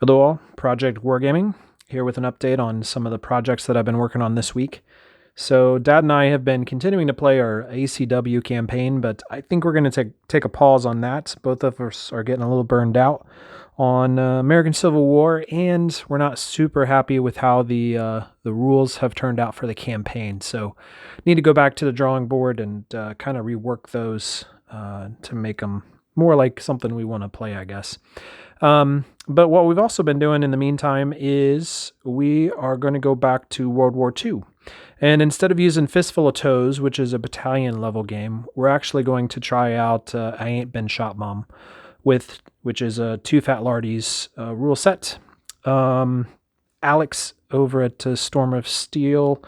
Hello all, Project Wargaming here with an update on some of the projects that I've been working on this week. So Dad and I have been continuing to play our ACW campaign, but I think we're going to take a pause on that. Both of us are getting a little burned out on American Civil War, and we're not super happy with how the rules have turned out for the campaign. So need to go back to the drawing board and kind of rework those to make them more like something we want to play, I guess. But what we've also been doing in the meantime is we are going to go back to World War II. And instead of using Fistful of Tows, which is a battalion level game, we're actually going to try out I Ain't Been Shot Mom, which is a Two Fat Lardies rule set. Alex over at Storm of Steel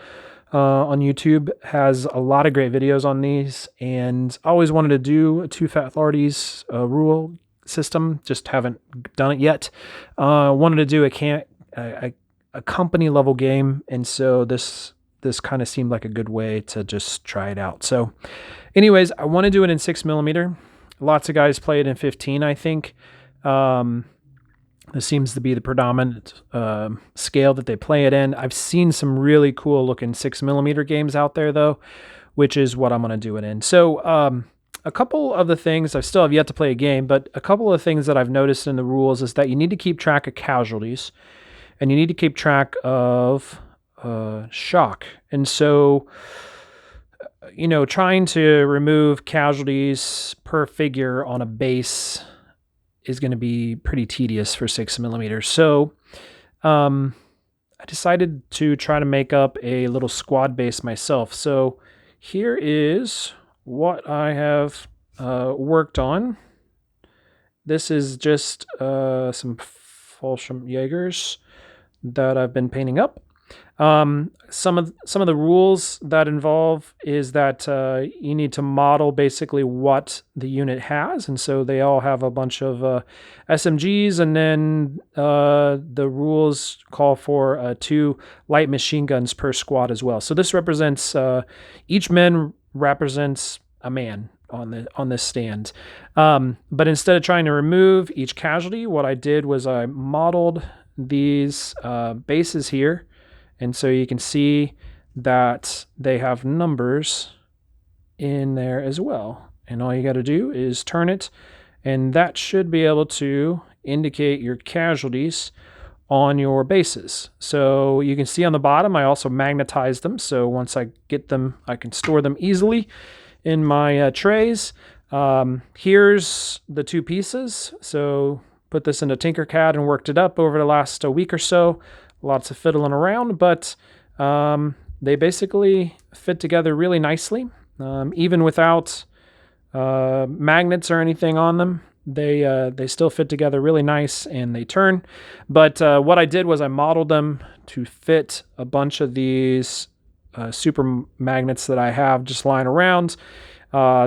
on YouTube has a lot of great videos on these, and I always wanted to do a Two Fat Lardies rule system, just haven't done it yet. Wanted to do a company level game, and so this kind of seemed like a good way to just try it out. So anyways, I want to do it in 6mm. Lots of guys play it in 15, I think. This seems to be the predominant scale that they play it in. I've seen some really cool looking 6mm games out there though, which is what I'm going to do it in. So a couple of the things, I still have yet to play a game, but a couple of things that I've noticed in the rules is that you need to keep track of casualties, and you need to keep track of shock. And so, trying to remove casualties per figure on a base is going to be pretty tedious for 6mm. So I decided to try to make up a little squad base myself. So here is what I have worked on. This is just some Fallschirmjägers that I've been painting up. Some of the rules that involve is that you need to model basically what the unit has, and so they all have a bunch of SMGs, and then the rules call for 2 light machine guns per squad as well. So this represents each man represents a man on this stand. But instead of trying to remove each casualty, what I did was I modeled these bases here. And so you can see that they have numbers in there as well. And all you got to do is turn it, and that should be able to indicate your casualties on your bases. So you can see on the bottom, I also magnetized them. So once I get them, I can store them easily in my trays. Here's the 2 pieces. So put this into Tinkercad and worked it up over the last week or so. Lots of fiddling around, but they basically fit together really nicely. Even without magnets or anything on them, they still fit together really nice, and they turn. But what I did was I modeled them to fit a bunch of these super magnets that I have just lying around.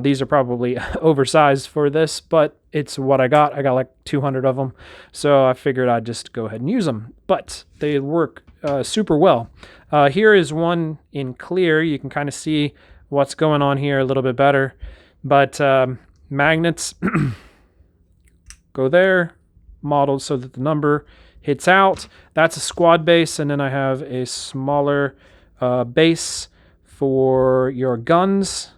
These are probably oversized for this, but it's what I got. I got like 200 of them, so I figured I'd just go ahead and use them. But they work super well. Here is one in clear. You can kind of see what's going on here a little bit better. But magnets go there, modeled so that the number hits out. That's a squad base, and then I have a smaller base for your guns.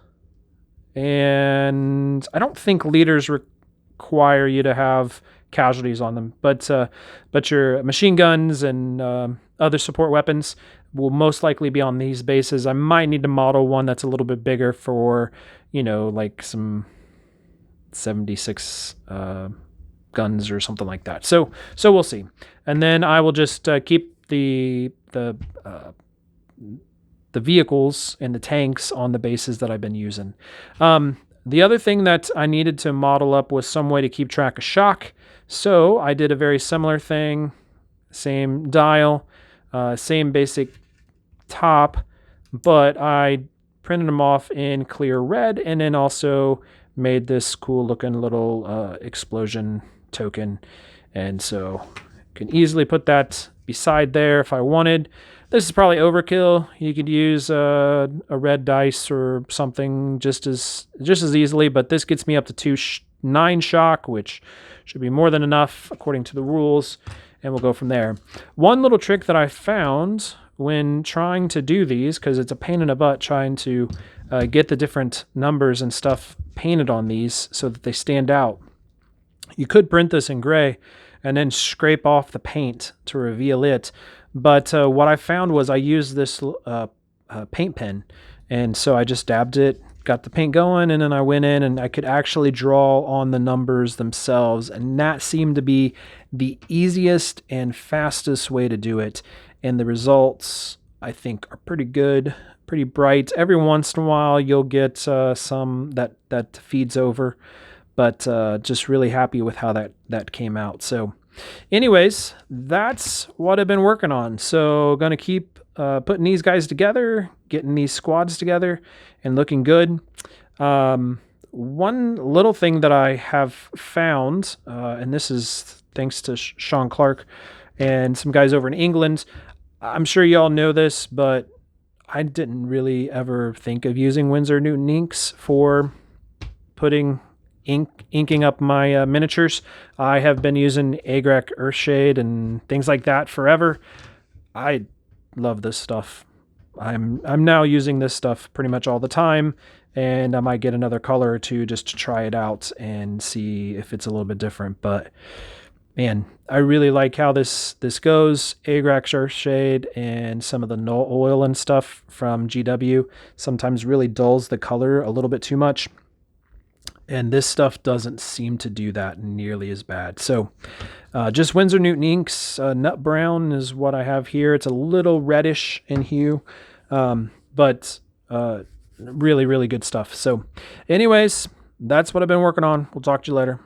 And I don't think leaders require you to have casualties on them, but your machine guns and other support weapons will most likely be on these bases. I might need to model one that's a little bit bigger for, like some 76 guns or something like that. So we'll see. And then I will just keep the vehicles and the tanks on the bases that I've been using. The other thing that I needed to model up was some way to keep track of shock. So I did a very similar thing, same dial, same basic top, but I printed them off in clear red, and then also made this cool looking little explosion token. And so I can easily put that beside there if I wanted. This is probably overkill. You could use a red dice or something just as easily, but this gets me up to 9 shock, which should be more than enough according to the rules. and we'll go from there. One little trick that I found when trying to do these, because it's a pain in the butt trying to get the different numbers and stuff painted on these so that they stand out. You could print this in gray and then scrape off the paint to reveal it. But what I found was I used this paint pen, and so I just dabbed it, got the paint going, and then I went in and I could actually draw on the numbers themselves, and that seemed to be the easiest and fastest way to do it. And the results, I think, are pretty good, pretty bright. Every once in a while you'll get some that feeds over, but just really happy with how that came out. So anyways, that's what I've been working on. So gonna keep putting these guys together, getting these squads together, and looking good. One little thing that I have found, and this is thanks to Sean Clark and some guys over in England. I'm sure y'all know this, but I didn't really ever think of using Winsor Newton inks for putting inking up my miniatures. I have been using Agrek Earthshade and things like that forever. I love this stuff. I'm now using this stuff pretty much all the time, and I might get another color or two just to try it out and see if it's a little bit different. But man, I really like how this goes. Agrek Earthshade and some of the null oil and stuff from GW sometimes really dulls the color a little bit too much. And this stuff doesn't seem to do that nearly as bad. So just Winsor Newton inks. Nut brown is what I have here. It's a little reddish in hue, but really, really good stuff. So anyways, that's what I've been working on. We'll talk to you later.